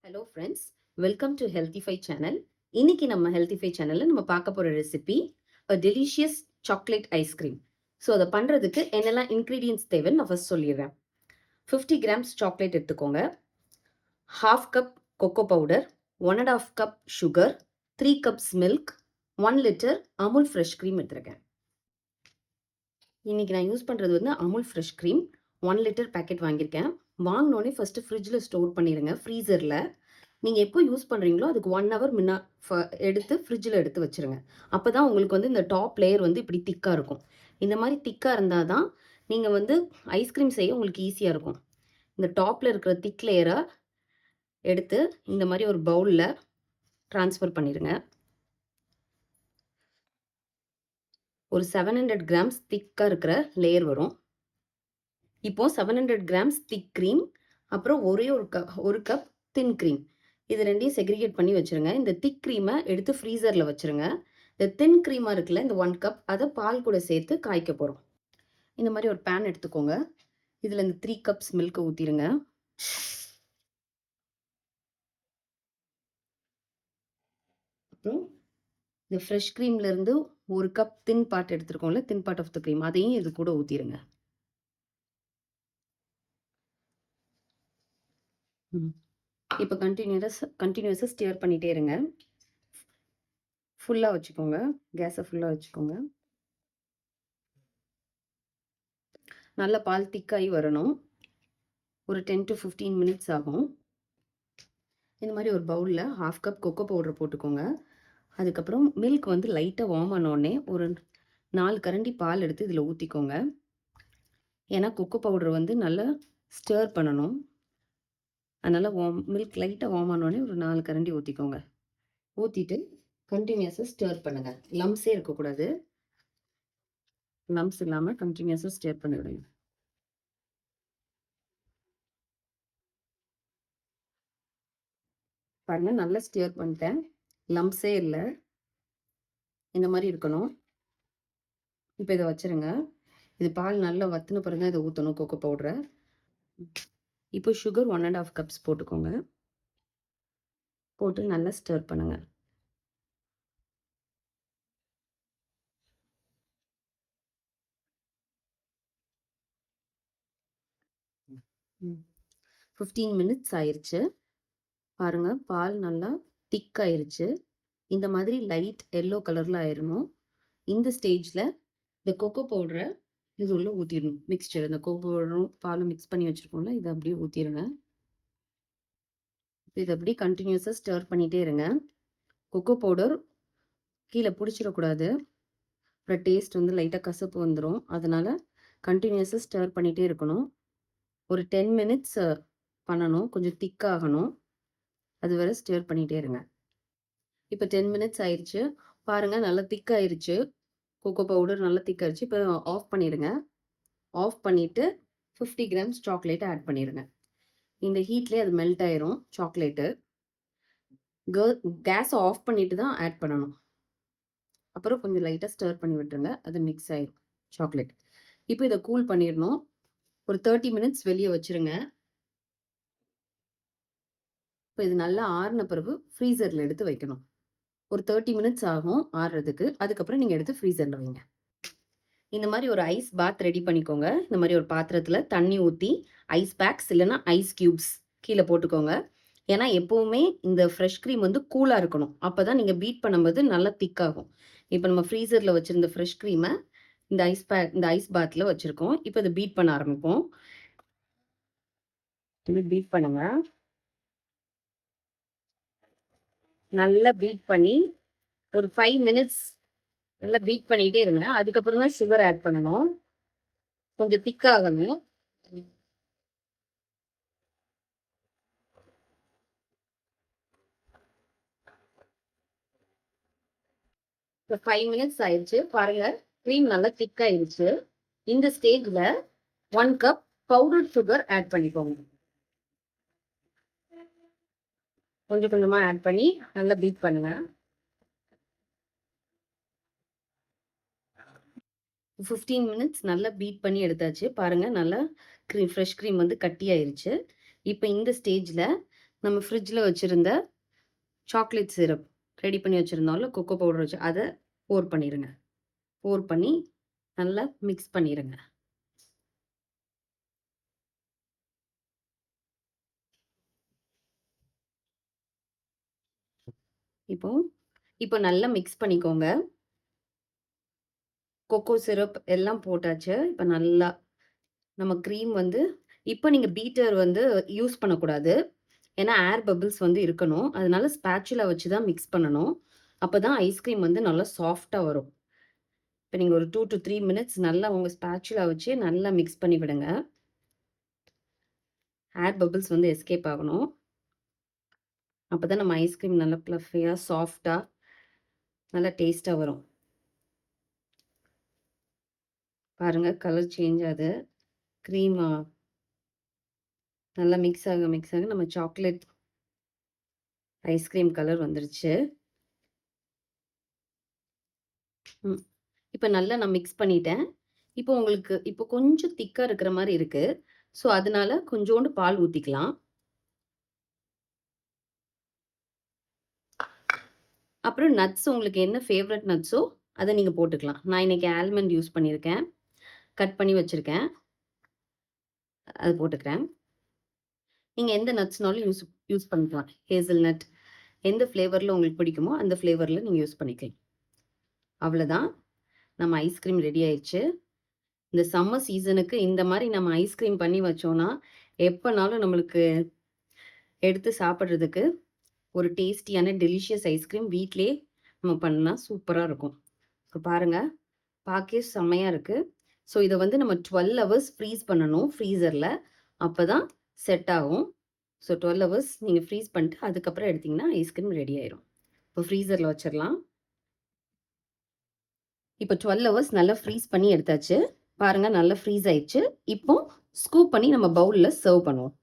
Hello friends, welcome to Healthify channel. இன்னைக்கு நம்ம Healthify சேனலில் நம்ம பார்க்க போகிற recipe delicious chocolate ice cream. So அதை பண்ணுறதுக்கு என்னெல்லாம் இன்க்ரீடியன்ஸ் தேவைன்னு நான் ஃபஸ்ட் சொல்லிடுறேன். 50 கிராம்ஸ் சாக்லேட் எடுத்துக்கோங்க, 1/2 cup cocoa powder, 1.5 cup sugar, 3 cups milk, 1 litre Amul fresh cream எடுத்துருக்கேன். இன்னைக்கு நான் யூஸ் பண்ணுறது வந்து Amul fresh cream 1 litre packet வாங்கியிருக்கேன். வாங்கினோடனே ஃபஸ்ட்டு ஃப்ரிட்ஜில் ஸ்டோர் பண்ணிடுங்க, ஃப்ரீசரில். நீங்கள் எப்போ யூஸ் பண்ணுறீங்களோ அதுக்கு 1 ஹவர் முன்னா எடுத்து ஃப்ரிட்ஜில் எடுத்து வச்சுருங்க. அப்போ தான் உங்களுக்கு வந்து இந்த டாப் லேயர் வந்து இப்படி திக்காக இருக்கும். இந்த மாதிரி திக்காக இருந்தால் தான் நீங்கள் வந்து ஐஸ்கிரீம் செய்ய உங்களுக்கு ஈஸியாக இருக்கும். இந்த டாப்பில் இருக்கிற திக் லேயரை எடுத்து இந்த மாதிரி ஒரு பவுலில் ட்ரான்ஸ்ஃபர் பண்ணிடுங்க. ஒரு 700 கிராம்ஸ் திக்காக இருக்கிற லேயர் வரும். இப்போது 700 கிராம்ஸ் திக் க்ரீம், அப்புறம் ஒரு கப் தின் க்ரீம், இது ரெண்டையும் செக்ரிகேட் பண்ணி வச்சுருங்க. இந்த திக் க்ரீமை எடுத்து ஃப்ரீசரில் வச்சுருங்க. இந்த தின் க்ரீமாக இருக்குல்ல, இந்த 1 கப், அதை பால் கூட சேர்த்து காய்க்க போகிறோம். இந்த மாதிரி ஒரு பேன் எடுத்துக்கோங்க. இதில் இந்த 3 கப்ஸ் மில்கை ஊற்றிடுங்க. அப்புறம் இந்த ஃப்ரெஷ் க்ரீம்லேருந்து ஒரு கப் தின் பார்ட் எடுத்துருக்கோம்ல, thin part of the cream, அதையும் இது கூட ஊற்றிடுங்க. இப்போ கண்டினியூஸாக ஸ்டியர் பண்ணிகிட்டே இருங்க. ஃபுல்லாக வச்சுக்கோங்க, கேஸை ஃபுல்லாக வச்சுக்கோங்க. நல்ல பால் திக்காகி வரணும். ஒரு 10 to 15 மினிட்ஸ் ஆகும். இந்த மாதிரி ஒரு பவுலில் 1/2 கப் கொக்கோ பவுடர் போட்டுக்கோங்க. அதுக்கப்புறம் மில்க் வந்து லைட்டாக வார்ம் ஆனோடனே ஒரு 4 கரண்டி பால் எடுத்து இதில் ஊற்றிக்கோங்க. ஏன்னா கொக்கோ பவுடர் வந்து நல்லா ஸ்டர் பண்ணணும். அதனால் மில்க் லைட்டாக வார்ம் ஆனோடனே ஒரு 4 கரண்டி ஊற்றிக்கோங்க. ஊற்றிட்டு கண்டினியூஸாக ஸ்டர் பண்ணுங்கள். லம்ஸே இருக்கக்கூடாது. லம்ஸ் இல்லாமல் கண்டினியூஸாக ஸ்டர் பண்ணி விடுங்க. பாருங்க, நல்லா ஸ்டியர் பண்ணிட்டேன். லம்ஸே இல்லை, இந்த மாதிரி இருக்கணும். இப்போ இதை வச்சுருங்க. இது பால் நல்லா வத்தின பிறகு தான் இதை ஊற்றணும், கொக்கோ பவுடரை. இப்போ சுகர் 1.5 கப்ஸ் போட்டுக்கோங்க. போட்டு நல்லா ஸ்டர் பண்ணுங்க. ம் 15 மினிட்ஸ் ஆயிடுச்சு. பாருங்க, பால் நல்லா திக் ஆயிருச்சு. இந்த மாதிரி லைட் எல்லோ கலரில் ஆயிடணும். இந்த ஸ்டேஜில் இந்த கொக்கோ பவுடரை இது உள்ள ஊற்றிடணும். மிக்ஸ்சர், இந்த கொக்கோ பவுடரும் பாலும் மிக்ஸ் பண்ணி வச்சுருக்கோம்ல, இதை அப்படியே ஊற்றிடுங்க. இதை அப்படியே கண்டினியூஸாக ஸ்டர் பண்ணிகிட்டே இருங்க. கொக்கோ பவுடர் கீழே பிடிச்சிடக்கூடாது. அப்புறம் டேஸ்ட் வந்து லைட்டாக கசப்பு வந்துடும். அதனால் கண்டினியூஸாக ஸ்டர் பண்ணிகிட்டே இருக்கணும். ஒரு 10 மினிட்ஸ் பண்ணணும். கொஞ்சம் திக்காகணும். அது வரை ஸ்டர் பண்ணிகிட்டே இருங்க. இப்போ 10 மினிட்ஸ் ஆயிடுச்சு. பாருங்கள், நல்லா திக்காயிருச்சு. கொக்கோ பவுடர் நல்லா திக்காயிருச்சு. இப்போ ஆஃப் பண்ணிடுங்க. ஆஃப் பண்ணிவிட்டு 50 கிராம்ஸ் சாக்லேட்டை ஆட் பண்ணிடுங்க. இந்த ஹீட்லேயே அது மெல்ட் ஆயிரும் சாக்லேட்டு. கேஸை ஆஃப் பண்ணிட்டு தான் ஆட் பண்ணணும். அப்புறம் கொஞ்சம் லைட்டாக ஸ்டர் பண்ணி விட்டுருங்க. அது மிக்ஸ் ஆயிடும் சாக்லேட். இப்போ இதை கூல் பண்ணிடணும். ஒரு 30 மினிட்ஸ் வெளியே வச்சுருங்க. இப்போ இது நல்லா ஆறின பிறகு ஃப்ரீசரில் எடுத்து வைக்கணும். ஒரு 30 மினிட்ஸ் ஆகும் ஆறுறதுக்கு. அதுக்கப்புறம் நீங்கள் எடுத்து ஃப்ரீசரில் வைங்க. இந்த மாதிரி ஒரு ஐஸ் பாத் ரெடி பண்ணிக்கோங்க. இந்த மாதிரி ஒரு பாத்திரத்தில் தண்ணி ஊற்றி ஐஸ் பேக்ஸ் இல்லைன்னா ஐஸ் க்யூப்ஸ் கீழே போட்டுக்கோங்க. ஏன்னா எப்போவுமே இந்த ஃப்ரெஷ் க்ரீம் வந்து கூலாக இருக்கணும். அப்போ தான் நீங்கள் பீட் பண்ணும்போது நல்லா திக்காகும். இப்போ நம்ம ஃப்ரீசரில் வச்சுருந்த ஃப்ரெஷ் க்ரீமை இந்த ஐஸ் பாத்தில் வச்சுருக்கோம். இப்போ இதை பீட் பண்ண ஆரம்பிப்போம். இது பீட் பண்ணுங்க. நல்லா பீட் பண்ணி ஒரு 5 மினிட்ஸ் நல்லா பீட் பண்ணிகிட்டே இருங்க. அதுக்கப்புறம் தான் சுகர் ஆட் பண்ணணும். கொஞ்சம் திக்காகணும். இப்போ 5 மினிட்ஸ் ஆயிடுச்சு. பாருங்க, க்ரீம் நல்லா திக்காயிருச்சு. இந்த ஸ்டேஜில் 1 கப் பவுடர் சுகர் ஆட் பண்ணிக்கோங்க. கொஞ்சம் கொஞ்சமாக ஆட் பண்ணி நல்லா பீட் பண்ணுங்க. 15 மினிட்ஸ் நல்லா பீட் பண்ணி எடுத்தாச்சு. பாருங்கள், நல்லா ஃப்ரெஷ் க்ரீம் வந்து கட்டி ஆயிருச்சு. இப்போ இந்த ஸ்டேஜில் நம்ம ஃப்ரிட்ஜில் வச்சுருந்த சாக்லேட் சிரப் ரெடி பண்ணி வச்சுருந்தாலும் கொக்கோ பவுடர் வச்சு அதை போர் பண்ணிடுங்க. போர் பண்ணி நல்லா மிக்ஸ் பண்ணிடுங்க. இப்போ நல்லா மிக்ஸ் பண்ணிக்கோங்க. கொக்கோ சிரப் எல்லாம் போட்டாச்சு. இப்போ நல்லா நம்ம க்ரீம் வந்து இப்போ நீங்கள் பீட்டர் வந்து யூஸ் பண்ணக்கூடாது. ஏன்னா ஏர் பபிள்ஸ் வந்து இருக்கணும். அதனால ஸ்பேச்சுலா வச்சு தான் மிக்ஸ் பண்ணணும். அப்போ தான் ஐஸ்கிரீம் வந்து நல்லா சாஃப்டாக வரும். இப்போ நீங்கள் ஒரு 2 to 3 மினிட்ஸ் நல்லா உங்கள் ஸ்பேச்சுலா வச்சு நல்லா மிக்ஸ் பண்ணி விடுங்க. ஏர் பபிள்ஸ் வந்து எஸ்கேப் ஆகணும். அப்போ தான் நம்ம ஐஸ்கிரீம் நல்லா ப்ளஃபியாக சாஃப்டாக நல்லா டேஸ்ட்டாக வரும். பாருங்கள் கலர் சேஞ்ச் ஆகுது. க்ரீமா நல்லா மிக்ஸ் ஆக நம்ம சாக்லேட் ஐஸ்கிரீம் கலர் வந்துருச்சு. இப்போ நல்லா நான் மிக்ஸ் பண்ணிட்டேன். இப்போ உங்களுக்கு இப்போ கொஞ்சம் திக்காக இருக்கிற மாதிரி இருக்குது. ஸோ அதனால கொஞ்சோண்டு பால் ஊற்றிக்கலாம். அப்புறம் நட்ஸ் உங்களுக்கு என்ன ஃபேவரட் நட்ஸோ அதை நீங்கள் போட்டுக்கலாம். நான் இன்னைக்கு ஆல்மண்ட் யூஸ் பண்ணியிருக்கேன். கட் பண்ணி வச்சுருக்கேன். அது போட்டுக்கிறேன். நீங்கள் எந்த நட்ஸ்னாலும் யூஸ் பண்ணிக்கலாம். ஹேசல் நட் எந்த ஃப்ளேவரில் உங்களுக்கு பிடிக்குமோ அந்த ஃப்ளேவரில் நீங்கள் யூஸ் பண்ணிக்கலாம். அவ்வளோதான், நம்ம ஐஸ்கிரீம் ரெடி ஆயிடுச்சு. இந்த சம்மர் சீசனுக்கு இந்த மாதிரி நம்ம ஐஸ்கிரீம் பண்ணி வச்சோன்னா எப்போனாலும் நம்மளுக்கு எடுத்து சாப்பிட்றதுக்கு ஒரு டேஸ்டியான டெலிஷியஸ் ஐஸ்கிரீம் வீட்டிலே நம்ம பண்ணால் சூப்பராக இருக்கும். இப்போ பாருங்கள், பார்க்கவே செம்மையாக இருக்குது. ஸோ இதை வந்து நம்ம 12 hours ஃப்ரீஸ் பண்ணணும் ஃப்ரீசரில். அப்போ தான் செட் ஆகும். ஸோ 12 hours நீங்கள் ஃப்ரீஸ் பண்ணிட்டு அதுக்கப்புறம் எடுத்திங்கன்னா ஐஸ்கிரீம் ரெடி ஆயிரும். இப்போ ஃப்ரீசரில் வச்சிடலாம். இப்போ 12 hours நல்லா ஃப்ரீஸ் பண்ணி எடுத்தாச்சு. பாருங்கள் நல்லா ஃப்ரீஸ் ஆயிடுச்சு. இப்போ ஸ்கூப் பண்ணி நம்ம பவுலில் சர்வ் பண்ணுவோம்.